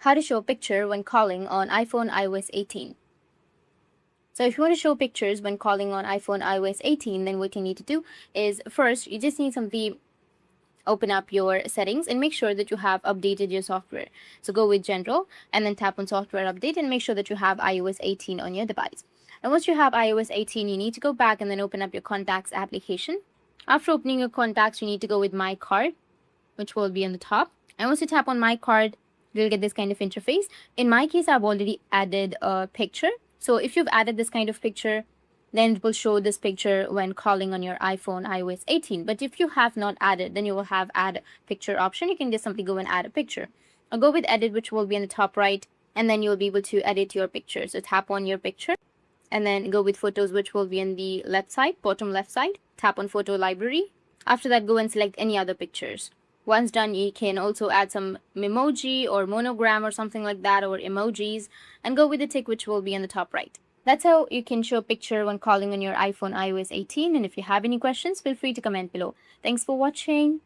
how to show a picture when calling on iPhone iOS 18. So if you want to show pictures when calling on iPhone iOS 18, then what you need to do is first, you just need simply open up your settings and make sure that you have updated your software. So go with General and then tap on Software Update and make sure that you have iOS 18 on your device. And once you have iOS 18, you need to go back and then open up your Contacts application. After opening your contacts, you need to go with My Card, which will be on the top. And once you tap on My Card, you'll get this kind of interface. In my case, I've already added a picture. So if you've added this kind of picture, then it will show this picture when calling on your iPhone iOS 18. But if you have not added, then you will have add picture option. You can just simply go and add a picture. I'll go with edit, which will be in the top right, and then you'll be able to edit your picture. So tap on your picture and then go with photos, which will be in the left side, bottom left side. Tap on photo library. After that, go and select any other pictures. Once done, you can also add some emoji or monogram or something like that, or emojis, and go with the tick, which will be in the top right. That's how you can show a picture when calling on your iPhone iOS 18. And if you have any questions, feel free to comment below. Thanks for watching.